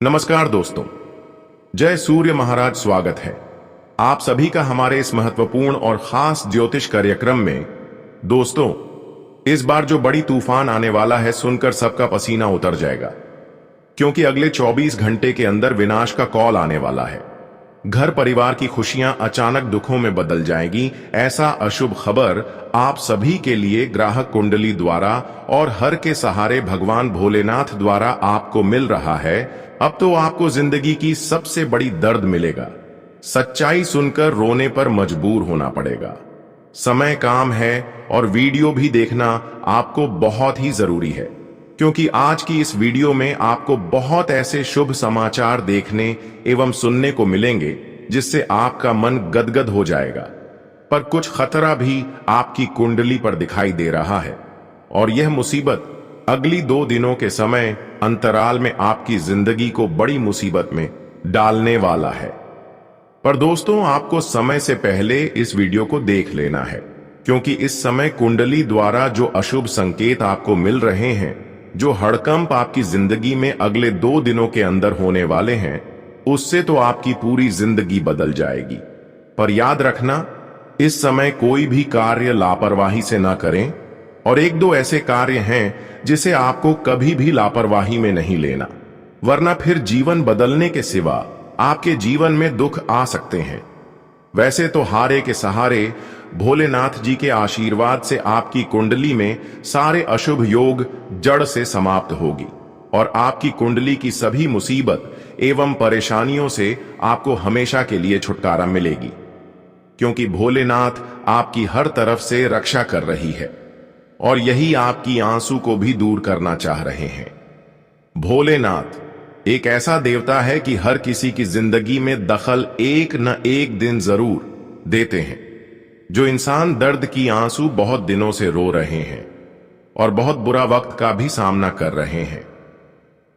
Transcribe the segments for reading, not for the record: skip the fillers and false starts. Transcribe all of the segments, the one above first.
नमस्कार दोस्तों। जय सूर्य महाराज। स्वागत है आप सभी का हमारे इस महत्वपूर्ण और खास ज्योतिष कार्यक्रम में। दोस्तों, इस बार जो बड़ी तूफान आने वाला है सुनकर सबका पसीना उतर जाएगा, क्योंकि अगले 24 घंटे के अंदर विनाश का कॉल आने वाला है। घर परिवार की खुशियां अचानक दुखों में बदल जाएगी। ऐसा अशुभ खबर आप सभी के लिए ग्राहक कुंडली द्वारा और हर के सहारे भगवान भोलेनाथ द्वारा आपको मिल रहा है। अब तो आपको जिंदगी की सबसे बड़ी दर्द मिलेगा। सच्चाई सुनकर रोने पर मजबूर होना पड़ेगा। समय काम है और वीडियो भी देखना आपको बहुत ही जरूरी है, क्योंकि आज की इस वीडियो में आपको बहुत ऐसे शुभ समाचार देखने एवं सुनने को मिलेंगे जिससे आपका मन गदगद हो जाएगा। पर कुछ खतरा भी आपकी कुंडली पर दिखाई दे रहा है, और यह मुसीबत अगली 2 दिनों के समय अंतराल में आपकी जिंदगी को बड़ी मुसीबत में डालने वाला है। पर दोस्तों, आपको समय से पहले इस वीडियो को देख लेना है, क्योंकि इस समय कुंडली द्वारा जो अशुभ संकेत आपको मिल रहे हैं, जो हड़कंप आपकी जिंदगी में अगले 2 दिनों के अंदर होने वाले हैं, उससे तो आपकी पूरी जिंदगी बदल जाएगी। पर याद रखना, इस समय कोई भी कार्य लापरवाही से ना करें, और 1-2 ऐसे कार्य हैं जिसे आपको कभी भी लापरवाही में नहीं लेना, वरना फिर जीवन बदलने के सिवा आपके जीवन में दुख आ सकते हैं। वैसे तो हारे के सहारे भोलेनाथ जी के आशीर्वाद से आपकी कुंडली में सारे अशुभ योग जड़ से समाप्त होगी, और आपकी कुंडली की सभी मुसीबत एवं परेशानियों से आपको हमेशा के लिए छुटकारा मिलेगी, क्योंकि भोलेनाथ आपकी हर तरफ से रक्षा कर रही है, और यही आपकी आंसू को भी दूर करना चाह रहे हैं। भोलेनाथ एक ऐसा देवता है कि हर किसी की जिंदगी में दखल एक न एक दिन जरूर देते हैं। जो इंसान दर्द की आंसू बहुत दिनों से रो रहे हैं और बहुत बुरा वक्त का भी सामना कर रहे हैं,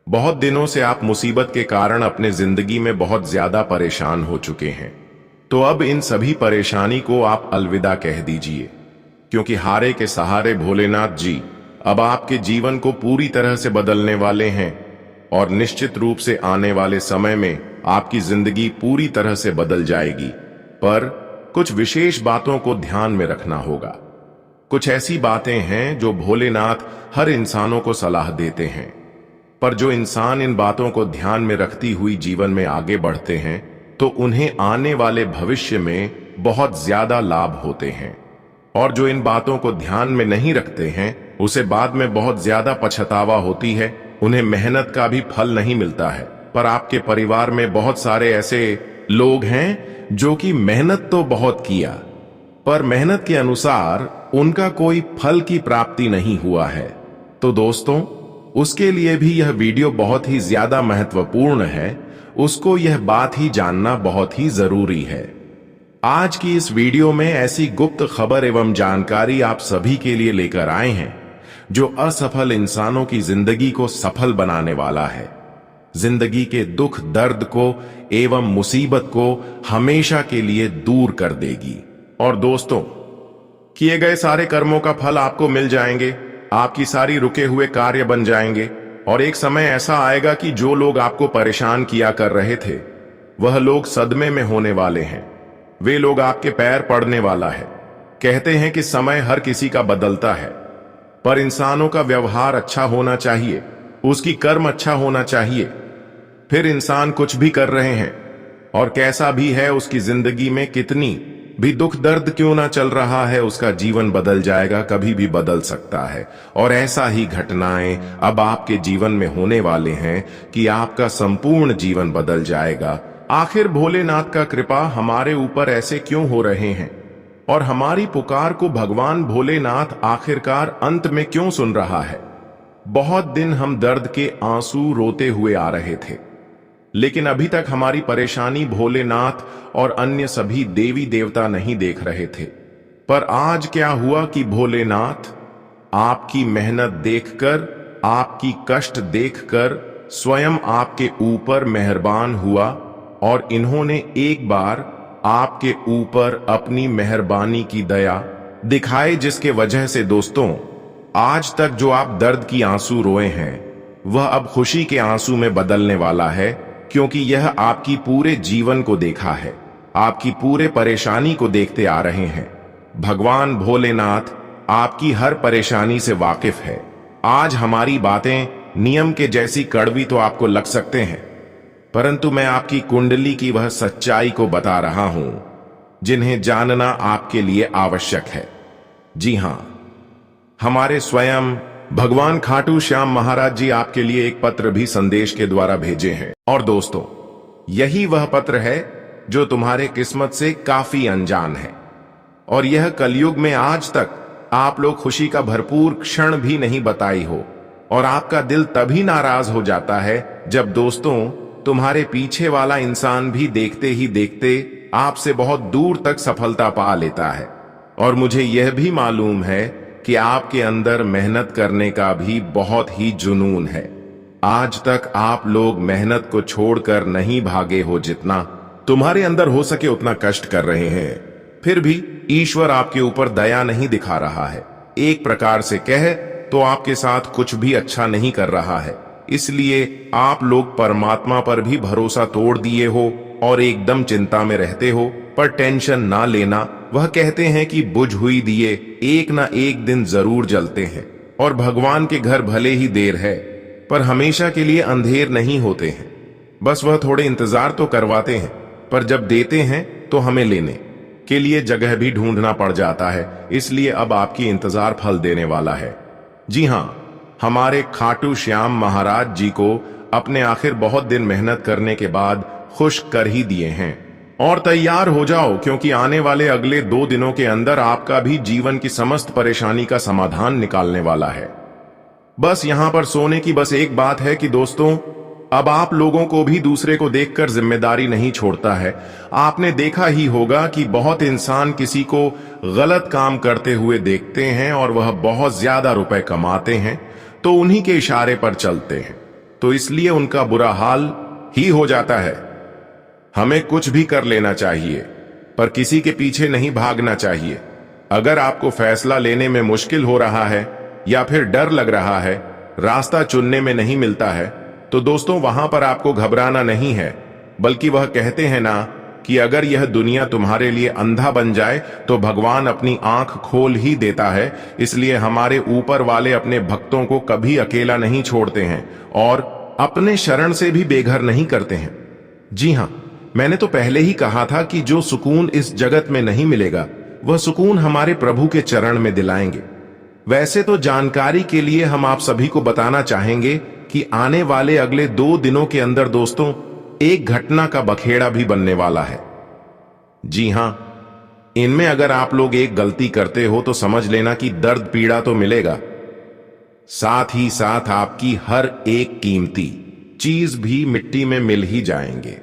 बहुत दिनों से आप मुसीबत के कारण अपने जिंदगी में बहुत ज्यादा परेशान हो चुके हैं, तो अब इन सभी परेशानी को आप अलविदा कह दीजिए, क्योंकि हारे के सहारे भोलेनाथ जी अब आपके जीवन को पूरी तरह से बदलने वाले हैं, और निश्चित रूप से आने वाले समय में आपकी जिंदगी पूरी तरह से बदल जाएगी। पर कुछ विशेष बातों को ध्यान में रखना होगा। कुछ ऐसी बातें हैं जो भोलेनाथ हर इंसानों को सलाह देते हैं, पर जो इंसान इन बातों को ध्यान में रखती हुई जीवन में आगे बढ़ते हैं, तो उन्हें आने वाले भविष्य में बहुत ज्यादा लाभ होते हैं, और जो इन बातों को ध्यान में नहीं रखते हैं उसे बाद में बहुत ज्यादा पछतावा होती है, उन्हें मेहनत का भी फल नहीं मिलता है। पर आपके परिवार में बहुत सारे ऐसे लोग हैं जो कि मेहनत तो बहुत किया, पर मेहनत के अनुसार उनका कोई फल की प्राप्ति नहीं हुआ है। तो दोस्तों, उसके लिए भी यह वीडियो बहुत ही ज्यादा महत्वपूर्ण है, उसको यह बात ही जानना बहुत ही जरूरी है। आज की इस वीडियो में ऐसी गुप्त खबर एवं जानकारी आप सभी के लिए लेकर आए हैं जो असफल इंसानों की जिंदगी को सफल बनाने वाला है, जिंदगी के दुख दर्द को एवं मुसीबत को हमेशा के लिए दूर कर देगी। और दोस्तों, किए गए सारे कर्मों का फल आपको मिल जाएंगे, आपकी सारी रुके हुए कार्य बन जाएंगे, और एक समय ऐसा आएगा कि जो लोग आपको परेशान किया कर रहे थे वह लोग सदमे में होने वाले हैं। वे लोग आपके पैर पड़ने वाला है। कहते हैं कि समय हर किसी का बदलता है, पर इंसानों का व्यवहार अच्छा होना चाहिए, उसकी कर्म अच्छा होना चाहिए। फिर इंसान कुछ भी कर रहे हैं और कैसा भी है, उसकी जिंदगी में कितनी भी दुख दर्द क्यों ना चल रहा है, उसका जीवन बदल जाएगा, कभी भी बदल सकता है। और ऐसा ही घटनाएं अब आपके जीवन में होने वाले हैं कि आपका संपूर्ण जीवन बदल जाएगा। आखिर भोलेनाथ का कृपा हमारे ऊपर ऐसे क्यों हो रहे हैं, और हमारी पुकार को भगवान भोलेनाथ आखिरकार अंत में क्यों सुन रहा है। बहुत दिन हम दर्द के आंसू रोते हुए आ रहे थे, लेकिन अभी तक हमारी परेशानी भोलेनाथ और अन्य सभी देवी देवता नहीं देख रहे थे। पर आज क्या हुआ कि भोलेनाथ आपकी मेहनत देखकर, आपकी कष्ट देखकर स्वयं आपके ऊपर मेहरबान हुआ, और इन्होंने एक बार आपके ऊपर अपनी मेहरबानी की दया दिखाई, जिसके वजह से दोस्तों आज तक जो आप दर्द की आंसू रोए हैं वह अब खुशी के आंसू में बदलने वाला है, क्योंकि यह आपकी पूरे जीवन को देखा है, आपकी पूरे परेशानी को देखते आ रहे हैं। भगवान भोलेनाथ आपकी हर परेशानी से वाकिफ है। आज हमारी बातें नियम के जैसी कड़वी तो आपको लग सकते हैं, परंतु मैं आपकी कुंडली की वह सच्चाई को बता रहा हूं जिन्हें जानना आपके लिए आवश्यक है। जी हां, हमारे स्वयं भगवान खाटू श्याम महाराज जी आपके लिए एक पत्र भी संदेश के द्वारा भेजे हैं। और दोस्तों, यही वह पत्र है जो तुम्हारे किस्मत से काफी अनजान है, और यह कलयुग में आज तक आप लोग खुशी का भरपूर क्षण भी नहीं बताई हो। और आपका दिल तभी नाराज हो जाता है जब दोस्तों तुम्हारे पीछे वाला इंसान भी देखते ही देखते आपसे बहुत दूर तक सफलता पा लेता है। और मुझे यह भी मालूम है कि आपके अंदर मेहनत करने का भी बहुत ही जुनून है। आज तक आप लोग मेहनत को छोड़कर नहीं भागे हो, जितना तुम्हारे अंदर हो सके उतना कष्ट कर रहे हैं। फिर भी ईश्वर आपके ऊपर दया नहीं दिखा रहा है। एक प्रकार से कहे तो आपके साथ कुछ भी अच्छा नहीं कर रहा है। इसलिए आप लोग परमात्मा पर भी भरोसा तोड़ दिए हो और एकदम चिंता में रहते हो। पर टेंशन ना लेना, वह कहते हैं कि बुझ हुई दिए एक ना एक दिन जरूर जलते हैं, और भगवान के घर भले ही देर है पर हमेशा के लिए अंधेर नहीं होते हैं। बस वह थोड़े इंतजार तो करवाते हैं, पर जब देते हैं तो हमें लेने के लिए जगह भी ढूंढना पड़ जाता है। इसलिए अब आपकी इंतजार फल देने वाला है। जी हां, हमारे खाटू श्याम महाराज जी को अपने आखिर बहुत दिन मेहनत करने के बाद खुश कर ही दिए हैं। और तैयार हो जाओ, क्योंकि आने वाले अगले 2 दिनों के अंदर आपका भी जीवन की समस्त परेशानी का समाधान निकालने वाला है। बस यहां पर सोने की बस एक बात है कि दोस्तों, अब आप लोगों को भी दूसरे को देखकर जिम्मेदारी नहीं छोड़ता है। आपने देखा ही होगा कि बहुत इंसान किसी को गलत काम करते हुए देखते हैं और वह बहुत ज्यादा रुपए कमाते हैं तो उन्हीं के इशारे पर चलते हैं, तो इसलिए उनका बुरा हाल ही हो जाता है। हमें कुछ भी कर लेना चाहिए, पर किसी के पीछे नहीं भागना चाहिए। अगर आपको फैसला लेने में मुश्किल हो रहा है या फिर डर लग रहा है, रास्ता चुनने में नहीं मिलता है, तो दोस्तों वहां पर आपको घबराना नहीं है, बल्कि वह कहते हैं ना कि अगर यह दुनिया तुम्हारे लिए अंधा बन जाए तो भगवान अपनी आंख खोल ही देता है। इसलिए हमारे ऊपर वाले अपने भक्तों को कभी अकेला नहीं छोड़ते हैं और अपने शरण से भी बेघर नहीं करते हैं। जी हां, मैंने तो पहले ही कहा था कि जो सुकून इस जगत में नहीं मिलेगा, वह सुकून हमारे प्रभु के चरण में दिलाएंगे। वैसे तो जानकारी के लिए हम आप सभी को बताना चाहेंगे कि आने वाले अगले 2 दिनों के अंदर दोस्तों एक घटना का बखेड़ा भी बनने वाला है। जी हां, इनमें अगर आप लोग एक गलती करते हो तो समझ लेना कि दर्द पीड़ा तो मिलेगा, साथ ही साथ आपकी हर एक कीमती चीज भी मिट्टी में मिल ही जाएंगे,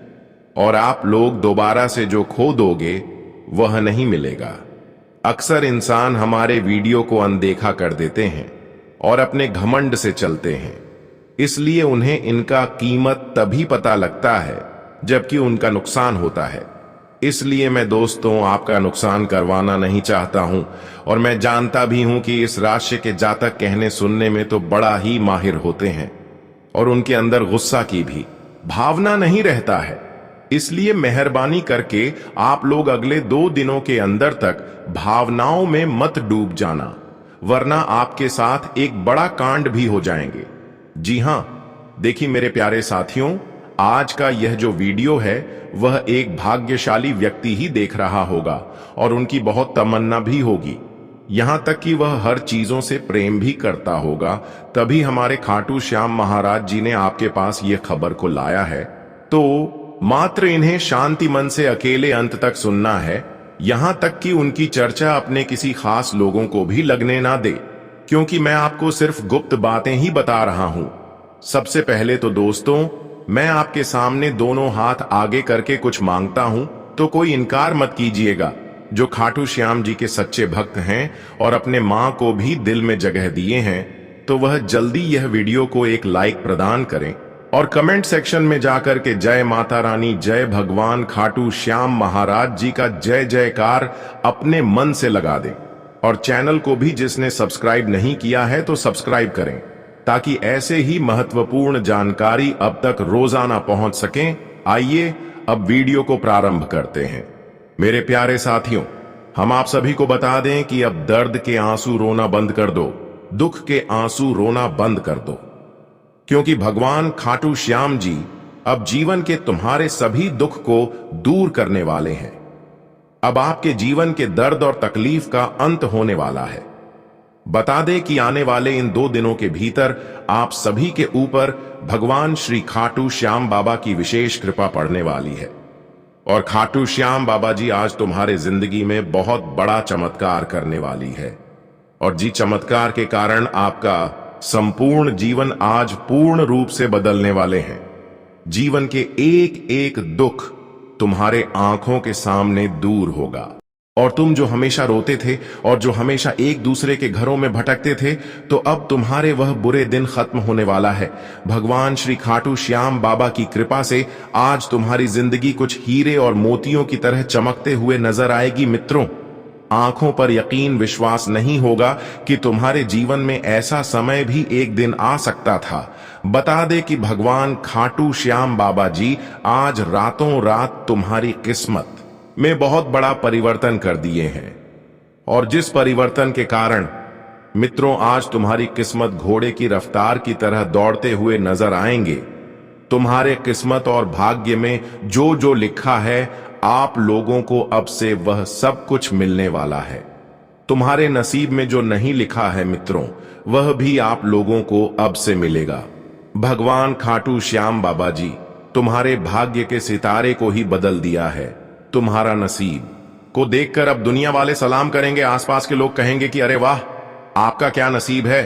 और आप लोग दोबारा से जो खो दोगे वह नहीं मिलेगा। अक्सर इंसान हमारे वीडियो को अनदेखा कर देते हैं और अपने घमंड से चलते हैं, इसलिए उन्हें इनका कीमत तभी पता लगता है जबकि उनका नुकसान होता है। इसलिए मैं दोस्तों आपका नुकसान करवाना नहीं चाहता हूं, और मैं जानता भी हूं कि इस राशि के जातक कहने सुनने में तो बड़ा ही माहिर होते हैं और उनके अंदर गुस्सा की भी भावना नहीं रहता है। इसलिए मेहरबानी करके आप लोग अगले 2 दिनों के अंदर तक भावनाओं में मत डूब जाना, वरना आपके साथ एक बड़ा कांड भी हो जाएंगे। जी हां, देखिए मेरे प्यारे साथियों, आज का यह जो वीडियो है वह एक भाग्यशाली व्यक्ति ही देख रहा होगा और उनकी बहुत तमन्ना भी होगी, यहां तक कि वह हर चीजों से प्रेम भी करता होगा। तभी हमारे खाटू श्याम महाराज जी ने आपके पास यह खबर को लाया है। तो मात्र इन्हें शांति मन से अकेले अंत तक सुनना है, यहां तक कि उनकी चर्चा अपने किसी खास लोगों को भी लगने ना दे, क्योंकि मैं आपको सिर्फ गुप्त बातें ही बता रहा हूं। सबसे पहले तो दोस्तों, मैं आपके सामने दोनों हाथ आगे करके कुछ मांगता हूं, तो कोई इनकार मत कीजिएगा। जो खाटू श्याम जी के सच्चे भक्त हैं और अपने मां को भी दिल में जगह दिए हैं, तो वह जल्दी यह वीडियो को एक लाइक प्रदान करें और कमेंट सेक्शन में जाकर के जय माता रानी, जय भगवान खाटू श्याम महाराज जी का जय जयकार अपने मन से लगा दें। और चैनल को भी जिसने सब्सक्राइब नहीं किया है तो सब्सक्राइब करें, ताकि ऐसे ही महत्वपूर्ण जानकारी अब तक रोजाना पहुंच सकें। आइए अब वीडियो को प्रारंभ करते हैं। मेरे प्यारे साथियों, हम आप सभी को बता दें कि अब दर्द के आंसू रोना बंद कर दो, दुख के आंसू रोना बंद कर दो, क्योंकि भगवान खाटू श्याम जी अब जीवन के तुम्हारे सभी दुख को दूर करने वाले हैं। अब आपके जीवन के दर्द और तकलीफ का अंत होने वाला है। बता दें कि आने वाले इन 2 दिनों के भीतर आप सभी के ऊपर भगवान श्री खाटू श्याम बाबा की विशेष कृपा पड़ने वाली है। और खाटू श्याम बाबा जी आज तुम्हारे जिंदगी में बहुत बड़ा चमत्कार करने वाली है। और जी चमत्कार के कारण आपका संपूर्ण जीवन आज पूर्ण रूप से बदलने वाले हैं। जीवन के एक एक दुख तुम्हारे आंखों के सामने दूर होगा। और तुम जो हमेशा रोते थे और जो हमेशा एक दूसरे के घरों में भटकते थे, तो अब तुम्हारे वह बुरे दिन खत्म होने वाला है। भगवान श्री खाटू श्याम बाबा की कृपा से आज तुम्हारी जिंदगी कुछ हीरे और मोतियों की तरह चमकते हुए नजर आएगी। मित्रों, आंखों पर यकीन विश्वास नहीं होगा कि तुम्हारे जीवन में ऐसा समय भी एक दिन आ सकता था। बता दे कि भगवान खाटू श्याम बाबा जी आज रातों रात तुम्हारी किस्मत में बहुत बड़ा परिवर्तन कर दिए हैं। और जिस परिवर्तन के कारण मित्रों आज तुम्हारी किस्मत घोड़े की रफ्तार की तरह दौड़ते हुए नजर आएंगे। तुम्हारे किस्मत और भाग्य में जो जो लिखा है, आप लोगों को अब से वह सब कुछ मिलने वाला है। तुम्हारे नसीब में जो नहीं लिखा है मित्रों, वह भी आप लोगों को अब से मिलेगा। भगवान खाटू श्याम बाबा जी तुम्हारे भाग्य के सितारे को ही बदल दिया है। तुम्हारा नसीब को देखकर अब दुनिया वाले सलाम करेंगे। आसपास के लोग कहेंगे कि अरे वाह, आपका क्या नसीब है।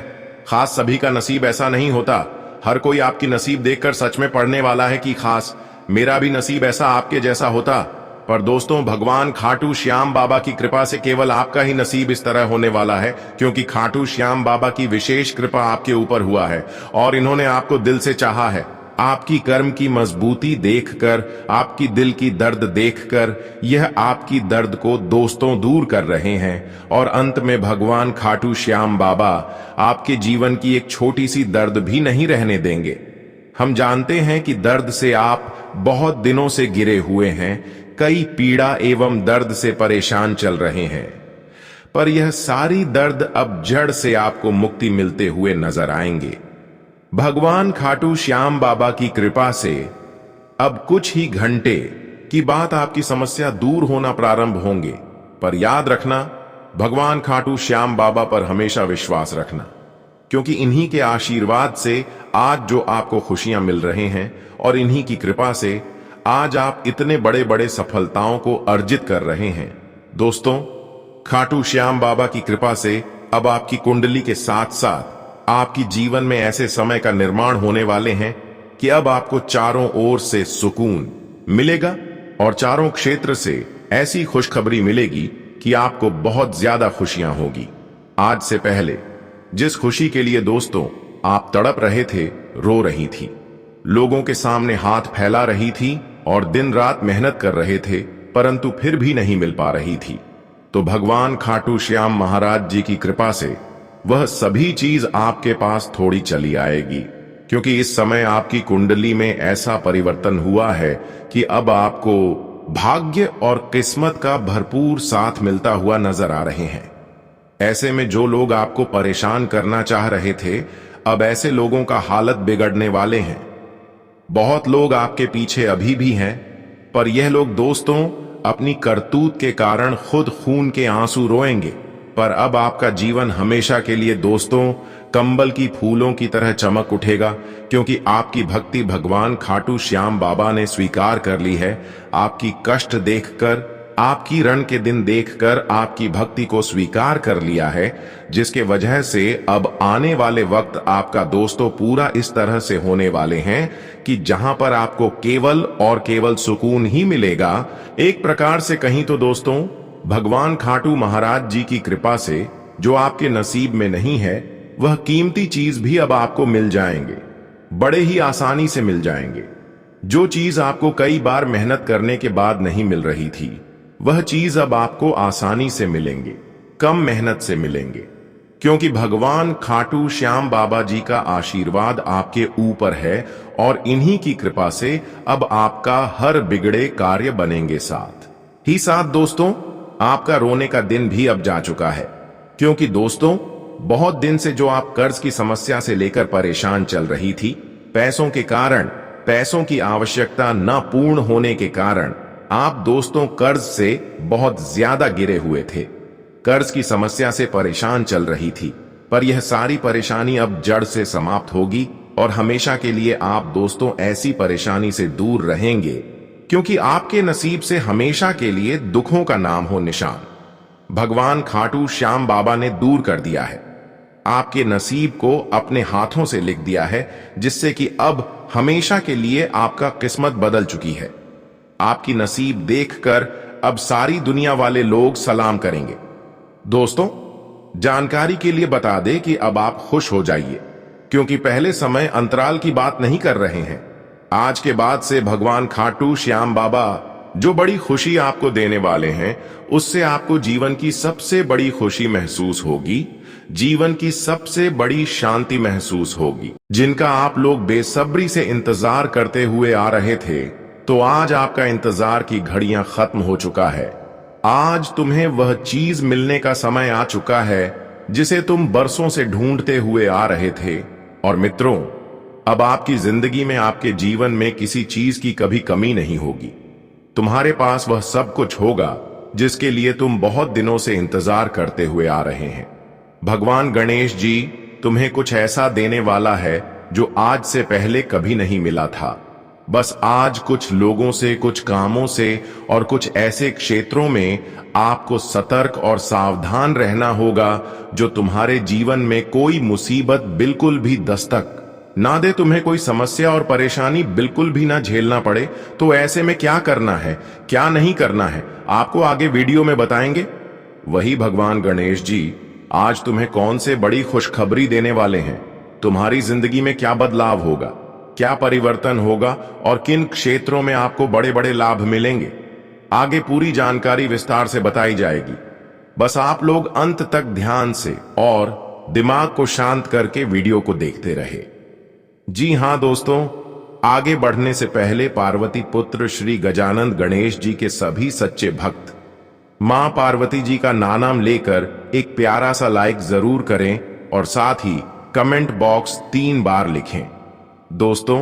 खास सभी का नसीब ऐसा नहीं होता। हर कोई आपकी नसीब देखकर सच में पढ़ने वाला है कि खास मेरा भी नसीब ऐसा आपके जैसा होता। पर दोस्तों, भगवान खाटू श्याम बाबा की कृपा से केवल आपका ही नसीब इस तरह होने वाला है, क्योंकि खाटू श्याम बाबा की विशेष कृपा आपके ऊपर हुआ है और इन्होंने आपको दिल से चाहा है। आपकी कर्म की मजबूती देखकर, आपकी दिल की दर्द देखकर यह आपकी दर्द को दोस्तों दूर कर रहे हैं। और अंत में भगवान खाटू श्याम बाबा आपके जीवन की एक छोटी सी दर्द भी नहीं रहने देंगे। हम जानते हैं कि दर्द से आप बहुत दिनों से गिरे हुए हैं, कई पीड़ा एवं दर्द से परेशान चल रहे हैं। पर यह सारी दर्द अब जड़ से आपको मुक्ति मिलते हुए नजर आएंगे। भगवान खाटू श्याम बाबा की कृपा से अब कुछ ही घंटे की बात आपकी समस्या दूर होना प्रारंभ होंगे। पर याद रखना, भगवान खाटू श्याम बाबा पर हमेशा विश्वास रखना, क्योंकि इन्हीं के आशीर्वाद से आज जो आपको खुशियां मिल रहे हैं और इन्हीं की कृपा से आज आप इतने बड़े बड़े सफलताओं को अर्जित कर रहे हैं। दोस्तों, खाटू श्याम बाबा की कृपा से अब आपकी कुंडली के साथ साथ आपकी जीवन में ऐसे समय का निर्माण होने वाले हैं कि अब आपको चारों ओर से सुकून मिलेगा और चारों क्षेत्र से ऐसी खुशखबरी मिलेगी कि आपको बहुत ज्यादा खुशियां होगी। आज से पहले जिस खुशी के लिए दोस्तों आप तड़प रहे थे, रो रही थी, लोगों के सामने हाथ फैला रही थी और दिन रात मेहनत कर रहे थे, परंतु फिर भी नहीं मिल पा रही थी, तो भगवान खाटू श्याम महाराज जी की कृपा से वह सभी चीज आपके पास थोड़ी चली आएगी। क्योंकि इस समय आपकी कुंडली में ऐसा परिवर्तन हुआ है कि अब आपको भाग्य और किस्मत का भरपूर साथ मिलता हुआ नजर आ रहे हैं। ऐसे में जो लोग आपको परेशान करना चाह रहे थे, अब ऐसे लोगों का हालत बिगड़ने वाले हैं। बहुत लोग आपके पीछे अभी भी हैं, पर यह लोग दोस्तों अपनी करतूत के कारण खुद खून के आंसू रोएंगे। पर अब आपका जीवन हमेशा के लिए दोस्तों कंबल की फूलों की तरह चमक उठेगा, क्योंकि आपकी भक्ति भगवान खाटू श्याम बाबा ने स्वीकार कर ली है। आपकी कष्ट देखकर, आपकी रण के दिन देखकर आपकी भक्ति को स्वीकार कर लिया है, जिसके वजह से अब आने वाले वक्त आपका दोस्तों पूरा इस तरह से होने वाले हैं कि जहां पर आपको केवल और केवल सुकून ही मिलेगा। एक प्रकार से कहीं तो दोस्तों भगवान खाटू महाराज जी की कृपा से जो आपके नसीब में नहीं है, वह कीमती चीज भी अब आपको मिल जाएंगे, बड़े ही आसानी से मिल जाएंगे। जो चीज आपको कई बार मेहनत करने के बाद नहीं मिल रही थी, वह चीज अब आपको आसानी से मिलेंगे, कम मेहनत से मिलेंगे। क्योंकि भगवान खाटू श्याम बाबा जी का आशीर्वाद आपके ऊपर है और इन्हीं की कृपा से अब आपका हर बिगड़े कार्य बनेंगे साथ ही साथ। दोस्तों, आपका रोने का दिन भी अब जा चुका है, क्योंकि दोस्तों बहुत दिन से जो आप कर्ज की समस्या से लेकर परेशान चल रही थी, पैसों के कारण, पैसों की आवश्यकता न पूर्ण होने के कारण आप दोस्तों कर्ज से बहुत ज्यादा गिरे हुए थे, कर्ज की समस्या से परेशान चल रही थी। पर यह सारी परेशानी अब जड़ से समाप्त होगी और हमेशा के लिए आप दोस्तों ऐसी परेशानी से दूर रहेंगे, क्योंकि आपके नसीब से हमेशा के लिए दुखों का नाम हो निशान भगवान खाटू श्याम बाबा ने दूर कर दिया है। आपके नसीब को अपने हाथों से लिख दिया है, जिससे कि अब हमेशा के लिए आपका किस्मत बदल चुकी है। आपकी नसीब देखकर अब सारी दुनिया वाले लोग सलाम करेंगे। दोस्तों, जानकारी के लिए बता दें कि अब आप खुश हो जाइए, क्योंकि पहले समय अंतराल की बात नहीं कर रहे हैं। आज के बाद से भगवान खाटू श्याम बाबा जो बड़ी खुशी आपको देने वाले हैं, उससे आपको जीवन की सबसे बड़ी खुशी महसूस होगी, जीवन की सबसे बड़ी शांति महसूस होगी, जिनका आप लोग बेसब्री से इंतजार करते हुए आ रहे थे। तो आज आपका इंतजार की घड़ियां खत्म हो चुका है। आज तुम्हें वह चीज मिलने का समय आ चुका है जिसे तुम बरसों से ढूंढते हुए आ रहे थे। और मित्रों, अब आपकी जिंदगी में, आपके जीवन में किसी चीज की कभी कमी नहीं होगी। तुम्हारे पास वह सब कुछ होगा जिसके लिए तुम बहुत दिनों से इंतजार करते हुए आ रहे हैं। भगवान गणेश जी तुम्हें कुछ ऐसा देने वाला है जो आज से पहले कभी नहीं मिला था। बस आज कुछ लोगों से, कुछ कामों से और कुछ ऐसे क्षेत्रों में आपको सतर्क और सावधान रहना होगा जो तुम्हारे जीवन में कोई मुसीबत बिल्कुल भी दस्तक ना दे, तुम्हें कोई समस्या और परेशानी बिल्कुल भी ना झेलना पड़े। तो ऐसे में क्या करना है, क्या नहीं करना है, आपको आगे वीडियो में बताएंगे। वही भगवान गणेश जी आज तुम्हें कौन से बड़ी खुशखबरी देने वाले हैं, तुम्हारी जिंदगी में क्या बदलाव होगा, क्या परिवर्तन होगा और किन क्षेत्रों में आपको बड़े बड़े लाभ मिलेंगे, आगे पूरी जानकारी विस्तार से बताई जाएगी। बस आप लोग अंत तक ध्यान से और दिमाग को शांत करके वीडियो को देखते रहे। जी हां दोस्तों, आगे बढ़ने से पहले पार्वती पुत्र श्री गजानंद गणेश जी के सभी सच्चे भक्त मां पार्वती जी का नाम लेकर एक प्यारा सा लाइक जरूर करें और साथ ही कमेंट बॉक्स 3 बार लिखें। दोस्तों,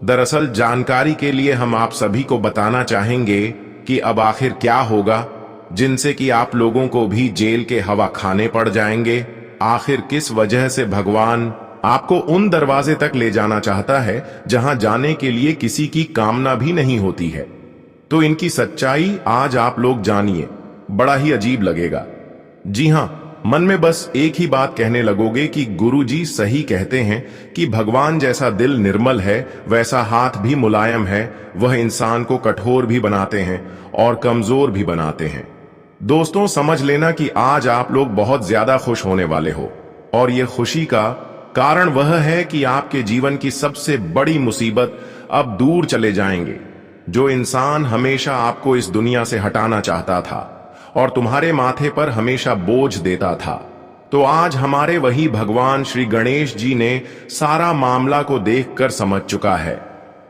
दरअसल जानकारी के लिए हम आप सभी को बताना चाहेंगे कि अब आखिर क्या होगा, जिनसे कि आप लोगों को भी जेल के हवा खाने पड़ जाएंगे। आखिर किस वजह से भगवान आपको उन दरवाजे तक ले जाना चाहता है जहां जाने के लिए किसी की कामना भी नहीं होती है। तो इनकी सच्चाई आज आप लोग जानिए, बड़ा ही अजीब लगेगा। जी हां, मन में बस एक ही बात कहने लगोगे कि गुरुजी सही कहते हैं कि भगवान जैसा दिल निर्मल है, वैसा हाथ भी मुलायम है। वह इंसान को कठोर भी बनाते हैं और कमजोर भी बनाते हैं। दोस्तों, समझ लेना कि आज आप लोग बहुत ज्यादा खुश होने वाले हो, और यह खुशी का कारण वह है कि आपके जीवन की सबसे बड़ी मुसीबत अब दूर चले जाएंगे। जो इंसान हमेशा आपको इस दुनिया से हटाना चाहता था और तुम्हारे माथे पर हमेशा बोझ देता था, तो आज हमारे वही भगवान श्री गणेश जी ने सारा मामला को देखकर समझ चुका है।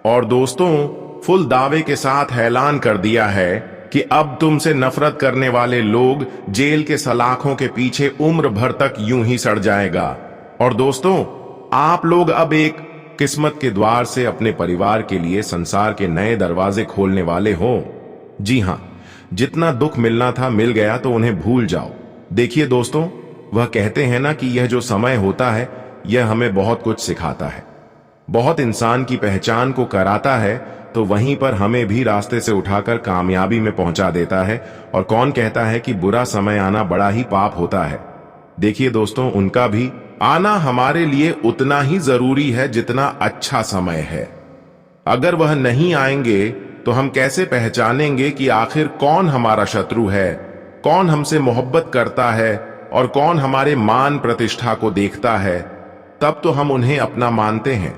और दोस्तों, फुल दावे के साथ ऐलान कर दिया है कि अब तुमसे नफरत करने वाले लोग जेल के सलाखों के पीछे उम्र भर तक यूं ही सड़ जाएगा। और दोस्तों, आप लोग अब एक किस्मत के द्वार से अपने परिवार के लिए संसार के नए दरवाजे खोलने वाले हो। जी हां, जितना दुख मिलना था मिल गया, तो उन्हें भूल जाओ। देखिए दोस्तों, वह कहते हैं ना कि यह जो समय होता है यह हमें बहुत कुछ सिखाता है, बहुत इंसान की पहचान को कराता है, तो वहीं पर हमें भी रास्ते से उठाकर कामयाबी में पहुंचा देता है। और कौन कहता है कि बुरा समय आना बड़ा ही पाप होता है। देखिए दोस्तों, उनका भी आना हमारे लिए उतना ही जरूरी है जितना अच्छा समय है। अगर वह नहीं आएंगे तो हम कैसे पहचानेंगे कि आखिर कौन हमारा शत्रु है, कौन हमसे मोहब्बत करता है और कौन हमारे मान प्रतिष्ठा को देखता है। तब तो हम उन्हें अपना मानते हैं।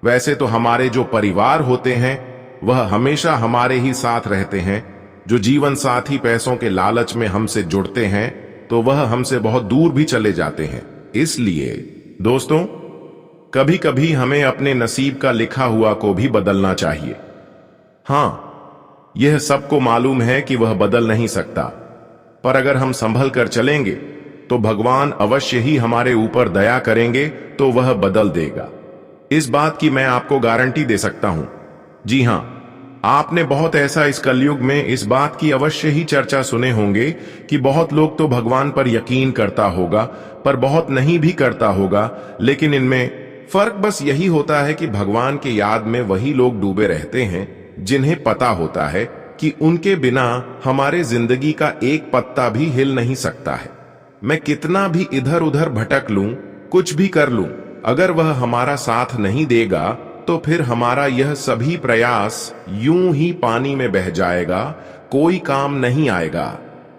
वैसे तो हमारे जो परिवार होते हैं वह हमेशा हमारे ही साथ रहते हैं। जो जीवन साथी पैसों के लालच में हमसे जुड़ते हैं तो वह हमसे बहुत दूर भी चले जाते हैं। इसलिए दोस्तों, कभी कभी हमें अपने नसीब का लिखा हुआ को भी बदलना चाहिए। हां, यह सबको मालूम है कि वह बदल नहीं सकता, पर अगर हम संभल कर चलेंगे तो भगवान अवश्य ही हमारे ऊपर दया करेंगे, तो वह बदल देगा। इस बात की मैं आपको गारंटी दे सकता हूं। जी हां, आपने बहुत ऐसा इस कलयुग में इस बात की अवश्य ही चर्चा सुने होंगे कि बहुत लोग तो भगवान पर यकीन करता होगा, पर बहुत नहीं भी करता होगा। लेकिन इनमें फर्क बस यही होता है कि भगवान के याद में वही लोग डूबे रहते हैं जिन्हें पता होता है कि उनके बिना हमारे जिंदगी का एक पत्ता भी हिल नहीं सकता है। मैं कितना भी इधर उधर भटक लूं, कुछ भी कर लूं, अगर वह हमारा साथ नहीं देगा तो फिर हमारा यह सभी प्रयास यूं ही पानी में बह जाएगा, कोई काम नहीं आएगा।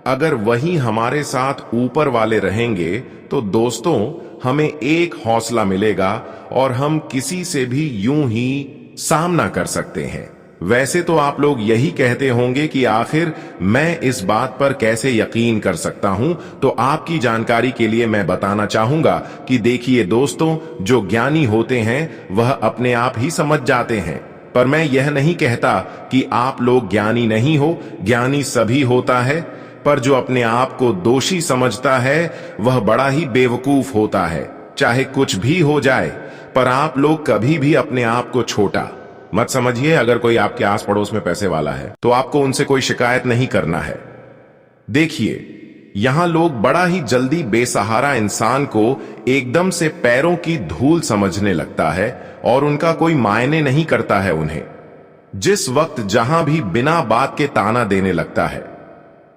अगर वही हमारे साथ ऊपर वाले रहेंगे तो दोस्तों, हमें एक हौसला मिलेगा और हम किसी से भी यूं ही सामना कर सकते हैं। वैसे तो आप लोग यही कहते होंगे कि आखिर मैं इस बात पर कैसे यकीन कर सकता हूं, तो आपकी जानकारी के लिए मैं बताना चाहूंगा कि देखिए दोस्तों, जो ज्ञानी होते हैं वह अपने आप ही समझ जाते हैं। पर मैं यह नहीं कहता कि आप लोग ज्ञानी नहीं हो, ज्ञानी सभी होता है, पर जो अपने आप को दोषी समझता है वह बड़ा ही बेवकूफ होता है। चाहे कुछ भी हो जाए, पर आप लोग कभी भी अपने आप को छोटा मत समझिए। अगर कोई आपके आस पड़ोस में पैसे वाला है तो आपको उनसे कोई शिकायत नहीं करना है। देखिए, यहां लोग बड़ा ही जल्दी बेसहारा इंसान को एकदम से पैरों की धूल समझने लगता है और उनका कोई मायने नहीं करता है उन्हें, जिस वक्त जहां भी बिना बात के ताना देने लगता है।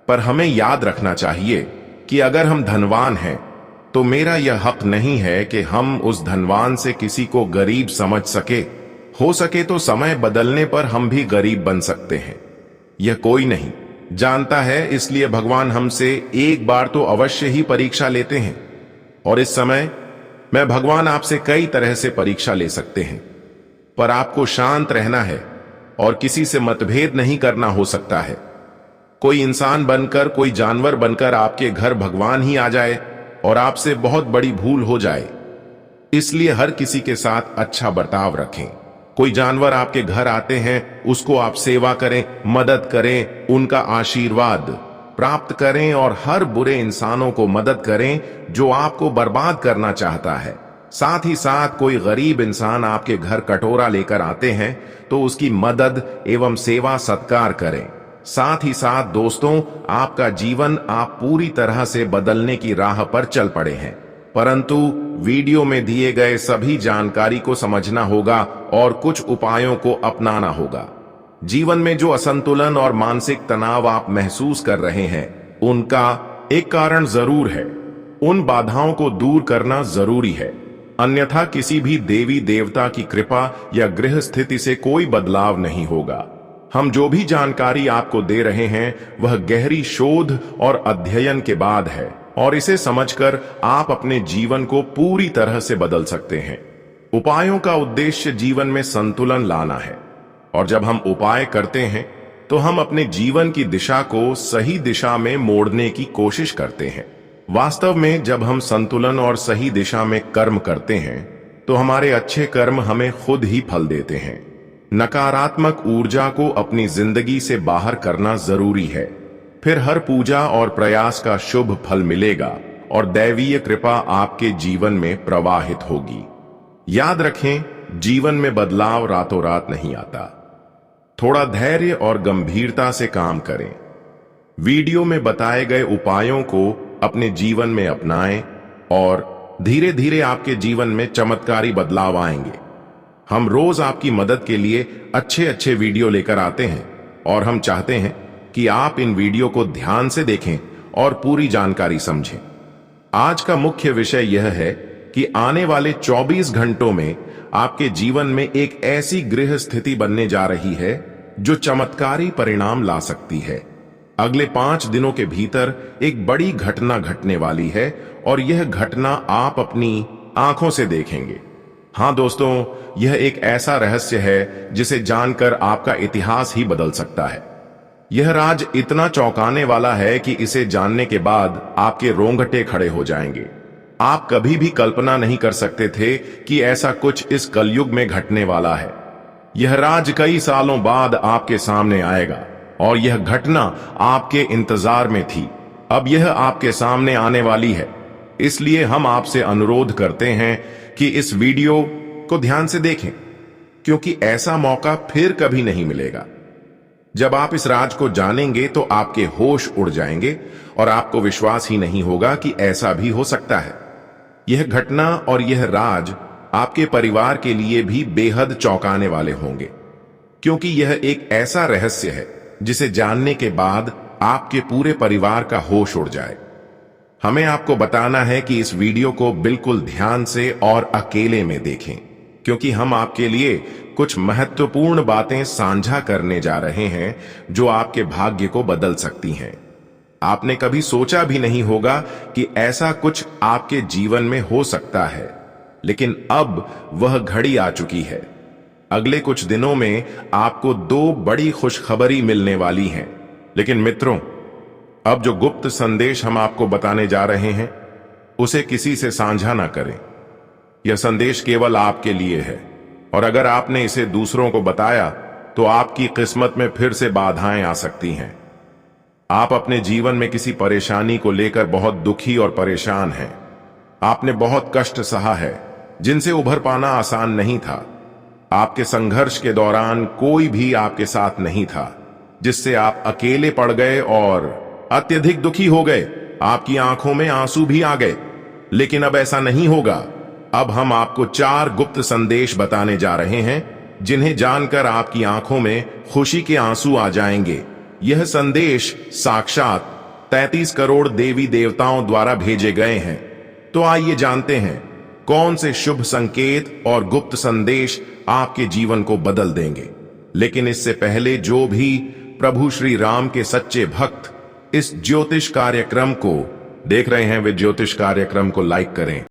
पर हमें याद रखना चाहिए कि अगर हम धनवान हैं तो मेरा यह हक नहीं है कि हम उस धनवान से किसी को गरीब समझ सके। हो सके तो समय बदलने पर हम भी गरीब बन सकते हैं, यह कोई नहीं जानता है। इसलिए भगवान हमसे एक बार तो अवश्य ही परीक्षा लेते हैं, और इस समय मैं भगवान आपसे कई तरह से परीक्षा ले सकते हैं, पर आपको शांत रहना है और किसी से मतभेद नहीं करना हो सकता है। कोई इंसान बनकर, कोई जानवर बनकर आपके घर भगवान ही आ जाए और आपसे बहुत बड़ी भूल हो जाए, इसलिए हर किसी के साथ अच्छा बर्ताव रखें। कोई जानवर आपके घर आते हैं, उसको आप सेवा करें, मदद करें, उनका आशीर्वाद प्राप्त करें, और हर बुरे इंसानों को मदद करें जो आपको बर्बाद करना चाहता है। साथ ही साथ कोई गरीब इंसान आपके घर कटोरा लेकर आते हैं तो उसकी मदद एवं सेवा सत्कार करें। साथ ही साथ दोस्तों, आपका जीवन आप पूरी तरह से बदलने की राह पर चल पड़े हैं, परंतु वीडियो में दिए गए सभी जानकारी को समझना होगा और कुछ उपायों को अपनाना होगा। जीवन में जो असंतुलन और मानसिक तनाव आप महसूस कर रहे हैं, उनका एक कारण जरूर है। उन बाधाओं को दूर करना जरूरी है, अन्यथा किसी भी देवी देवता की कृपा या गृह स्थिति से कोई बदलाव नहीं होगा। हम जो भी जानकारी आपको दे रहे हैं वह गहरी शोध और अध्ययन के बाद है, और इसे समझकर आप अपने जीवन को पूरी तरह से बदल सकते हैं। उपायों का उद्देश्य जीवन में संतुलन लाना है, और जब हम उपाय करते हैं तो हम अपने जीवन की दिशा को सही दिशा में मोड़ने की कोशिश करते हैं। वास्तव में जब हम संतुलन और सही दिशा में कर्म करते हैं तो हमारे अच्छे कर्म हमें खुद ही फल देते हैं। नकारात्मक ऊर्जा को अपनी जिंदगी से बाहर करना जरूरी है, फिर हर पूजा और प्रयास का शुभ फल मिलेगा और दैवीय कृपा आपके जीवन में प्रवाहित होगी। याद रखें, जीवन में बदलाव रातों रात नहीं आता। थोड़ा धैर्य और गंभीरता से काम करें। वीडियो में बताए गए उपायों को अपने जीवन में अपनाएं और धीरे धीरे आपके जीवन में चमत्कारी बदलाव आएंगे। हम रोज आपकी मदद के लिए अच्छे अच्छे वीडियो लेकर आते हैं, और हम चाहते हैं कि आप इन वीडियो को ध्यान से देखें और पूरी जानकारी समझें। आज का मुख्य विषय यह है कि आने वाले 24 घंटों में आपके जीवन में एक ऐसी गृह स्थिति बनने जा रही है जो चमत्कारी परिणाम ला सकती है। अगले 5 दिनों के भीतर एक बड़ी घटना घटने वाली है, और यह घटना आप अपनी आंखों से देखेंगे। हां दोस्तों, यह एक ऐसा रहस्य है जिसे जानकर आपका इतिहास ही बदल सकता है। यह राज इतना चौंकाने वाला है कि इसे जानने के बाद आपके रोंगटे खड़े हो जाएंगे। आप कभी भी कल्पना नहीं कर सकते थे कि ऐसा कुछ इस कलयुग में घटने वाला है। यह राज कई सालों बाद आपके सामने आएगा और यह घटना आपके इंतजार में थी। अब यह आपके सामने आने वाली है, इसलिए हम आपसे अनुरोध करते हैं कि इस वीडियो को ध्यान से देखें, क्योंकि ऐसा मौका फिर कभी नहीं मिलेगा। जब आप इस राज को जानेंगे तो आपके होश उड़ जाएंगे और आपको विश्वास ही नहीं होगा कि ऐसा भी हो सकता है। यह घटना और यह राज आपके परिवार के लिए भी बेहद चौंकाने वाले होंगे, क्योंकि यह एक ऐसा रहस्य है जिसे जानने के बाद आपके पूरे परिवार का होश उड़ जाए। हमें आपको बताना है कि इस वीडियो को बिल्कुल ध्यान से और अकेले में देखें, क्योंकि हम आपके लिए कुछ महत्वपूर्ण बातें साझा करने जा रहे हैं जो आपके भाग्य को बदल सकती हैं। आपने कभी सोचा भी नहीं होगा कि ऐसा कुछ आपके जीवन में हो सकता है, लेकिन अब वह घड़ी आ चुकी है। अगले कुछ दिनों में आपको 2 बड़ी खुशखबरी मिलने वाली हैं। लेकिन मित्रों, अब जो गुप्त संदेश हम आपको बताने जा रहे हैं उसे किसी से साझा ना करें। यह संदेश केवल आपके लिए है, और अगर आपने इसे दूसरों को बताया तो आपकी किस्मत में फिर से बाधाएं आ सकती हैं। आप अपने जीवन में किसी परेशानी को लेकर बहुत दुखी और परेशान हैं। आपने बहुत कष्ट सहा है जिनसे उभर पाना आसान नहीं था। आपके संघर्ष के दौरान कोई भी आपके साथ नहीं था, जिससे आप अकेले पड़ गए और अत्यधिक दुखी हो गए। आपकी आंखों में आंसू भी आ गए। लेकिन अब ऐसा नहीं होगा। अब हम आपको 4 गुप्त संदेश बताने जा रहे हैं, जिन्हें जानकर आपकी आंखों में खुशी के आंसू आ जाएंगे। यह संदेश साक्षात 33 करोड़ देवी देवताओं द्वारा भेजे गए हैं। तो आइए जानते हैं कौन से शुभ संकेत और गुप्त संदेश आपके जीवन को बदल देंगे। लेकिन इससे पहले जो भी प्रभु श्री राम के सच्चे भक्त इस ज्योतिष कार्यक्रम को देख रहे हैं, वे ज्योतिष कार्यक्रम को लाइक करें।